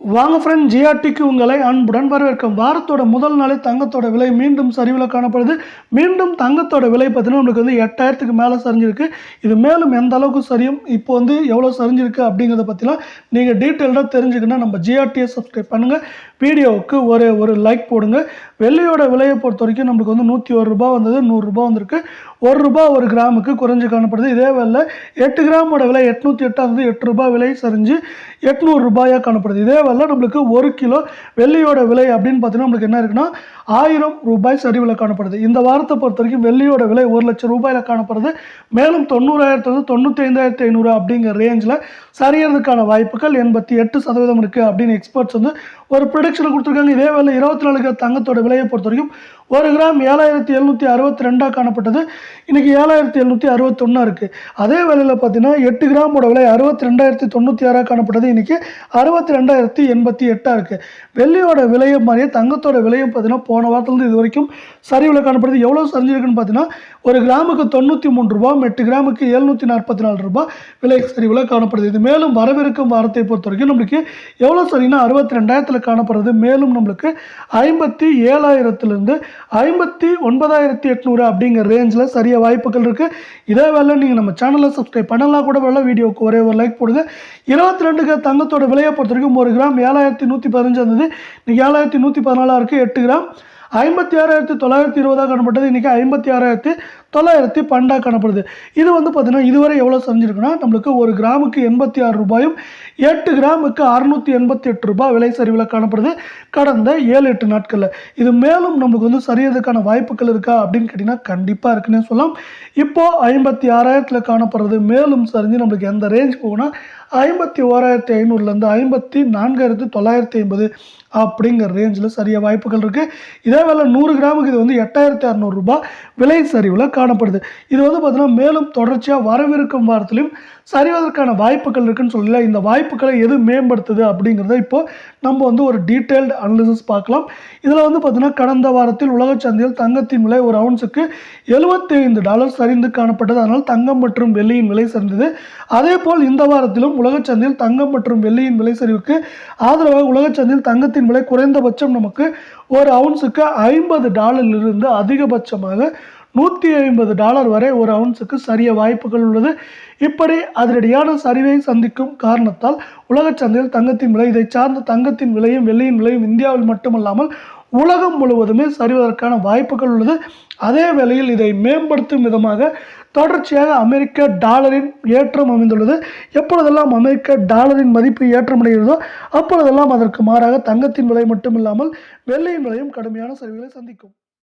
வாங்க ஃப்ரெண்ட், ஜிஆர்டிக்கு உங்களை அன்புடன் வரவேற்கும். வாரத்தோட முதல் நாளே தங்கத்தோட விலை மீண்டும் சரிவில் காணப்படுது. மீண்டும் தங்கத்தோட விலை பார்த்தீங்கன்னா நம்மளுக்கு வந்து 8000க்கு மேலே சரிஞ்சிருக்கு. இது மேலும் எந்த அளவுக்கு சரியும், இப்போ வந்து எவ்வளோ சரிஞ்சிருக்கு அப்படிங்கிறத பற்றிலாம் நீங்கள் டீட்டெயில்டாக தெரிஞ்சுக்கணும். நம்ம ஜிஆர்டியை சப்ஸ்கிரைப் பண்ணுங்கள், வீடியோவுக்கு ஒரு லைக் போடுங்க. வெள்ளியோட விலையை பொறுத்த வரைக்கும் நம்மளுக்கு வந்து 101 ரூபா வந்தது, 100 ரூபா வந்திருக்கு. 1 ரூபா ஒரு கிராமுக்கு குறைஞ்சு காணப்படுது. இதே வேலை 8 கிராமோட விலை 808 ஆகுது, 8 ரூபாய் விலை சரிஞ்சு 800 ரூபாயாக காணப்படுது. இதே வேலை நம்மளுக்கு 1 கிலோ வெள்ளியோட விலை அப்படின்னு பார்த்தீங்கன்னா நம்மளுக்கு என்ன இருக்குன்னா 1000 ரூபாய் சரிவில் காணப்படுது. இந்த வாரத்தை பொறுத்த வரைக்கும் வெள்ளியோட விலை 1 லட்சம் ரூபாயில் காணப்படுது. மேலும் 90,000 95,500 அப்படிங்கிற ரேஞ்சில் சரியறதுக்கான வாய்ப்புகள் 88% இருக்குது அப்படின்னு எக்ஸ்பர்ட்ஸ் வந்து ஒரு ப்ரொடிக்ஷனை கொடுத்துருக்காங்க. இதே வேலை 24 கிராம் தங்கத்தோட விலையை பொறுத்த வரைக்கும் 1 கிராம் 7762 காணப்பட்டது. இன்றைக்கி 7761 இருக்குது. அதே வேலையில் பார்த்தீங்கன்னா 8 கிராமோட விலை 62,096 காணப்பட்டது. இன்றைக்கி 62,088 இருக்குது. வெள்ளியோட விலையும் மாதிரியே தங்கத்தோட விலையும் பார்த்தீங்கன்னா போன வாரத்துலேருந்து இது வரைக்கும் சரிவில் காணப்படுது. எவ்வளோ சரிஞ்சிருக்குன்னு பார்த்தீங்கன்னா 1 கிராமுக்கு 93 ரூபா, 8 கிராமுக்கு 744 ரூபா விலை சரிவில் காணப்படுது. இது மேலும் வரவிருக்கும் வாரத்தை பொறுத்த வரைக்கும் நம்மளுக்கு எவ்வளோ சரின்னா 62,000 காணப்படுறது. மேலும் நம்மளுக்கு 57,000 59,800 அப்படிங்கிற ரேஞ்சில் சரிய வாய்ப்புகள் இருக்குது. இதே வேலை நீங்கள் நம்ம சேனலை சப்ஸ்கிரைப் பண்ணலாம் கூட வேலை, வீடியோவுக்கு ஒரு லைக் போடுங்க. 22 கிராம் தங்கத்தோட விலையை பொறுத்த வரைக்கும் 1 கிராம் 7115 இருந்தது, இன்றைக்கி 7114 இருக்குது. 8 கிராம் 56,920 காணப்பட்டது, இன்றைக்கி 56,912 காணப்படுது. இது வந்து பார்த்தீங்கன்னா இதுவரை எவ்வளோ சரிஞ்சிருக்குன்னா நம்மளுக்கு 1 கிராமுக்கு 86 ரூபாயும் 8 கிராமுக்கு 688 ரூபாய் விலை சரிவில் காணப்படுது கடந்த 7-8 நாட்களில். இது மேலும் நம்மளுக்கு வந்து சரியறதுக்கான வாய்ப்புகள் இருக்கா அப்படின்னு கேட்டிங்கன்னா கண்டிப்பாக இருக்குன்னே சொல்லலாம். இப்போது 56,000 காணப்படுறது. மேலும் சரிஞ்சு நம்மளுக்கு எந்த ரேஞ்ச் போகுன்னா 51,500 54,950 அப்படிங்கிற ரேஞ்சில் சரிய வாய்ப்புகள் இருக்குது. இதே வேலை 100 கிராமுக்கு இது வந்து 8,600 ரூபாய் விலை சரிவில் காணப்படுது. இது வந்து பார்த்தீங்கன்னா மேலும் தொடர்ச்சியாக வரவிருக்கும் வாரத்திலையும் சரிவதற்கான வாய்ப்புகள் இருக்குன்னு சொல்லல. இந்த வாய்ப்புகளை எது மேம்படுத்துது அப்படிங்கிறத இப்போது நம்ம வந்து ஒரு டீட்டெயில்டு அனாலிசிஸ் பார்க்கலாம். இதில் வந்து பார்த்தீங்கன்னா கடந்த வாரத்தில் உலக சந்தையில் தங்கத்தின் விலை ஒரு அவுன்ஸுக்கு $75 சரிந்து காணப்பட்டது. அதனால் தங்கம் மற்றும் வெள்ளியின் விலை சரிந்தது. அதே போல் இந்த வாரத்திலும் உலக சந்தையில் தங்கம் மற்றும் வெள்ளியின் விலை சரிவுக்கு ஆதரவாக உலக சந்தையில் தங்கத்தின் விலை குறைந்தபட்சம் நமக்கு ஒரு அவுன்ஸுக்கு $50 அதிகபட்சமாக $150 வரை ஒரு அவுன்ஸுக்கு சரிய வாய்ப்புகள் உள்ளது. இப்படி அதிரடியான சரிவை சந்திக்கும் காரணத்தால் உலக சந்தையில் தங்கத்தின் விலை, இதை சார்ந்த தங்கத்தின் விலையும் வெள்ளியின் விலையும் இந்தியாவில் மட்டுமல்லாமல் உலகம் முழுவதுமே சரிவதற்கான வாய்ப்புகள் உள்ளது. அதே வேளையில் இதை மேம்படுத்தும் விதமாக தொடர்ச்சியாக அமெரிக்க டாலரின் ஏற்றம் அமைந்துள்ளது. எப்பொழுதெல்லாம் அமெரிக்க டாலரின் மதிப்பு ஏற்றமடைகிறதோ அப்பொழுதெல்லாம் அதற்கு மாறாக தங்கத்தின் விலை மட்டுமில்லாமல் வெள்ளியின் விலையும் கடுமையான சரிவுகளை சந்திக்கும்.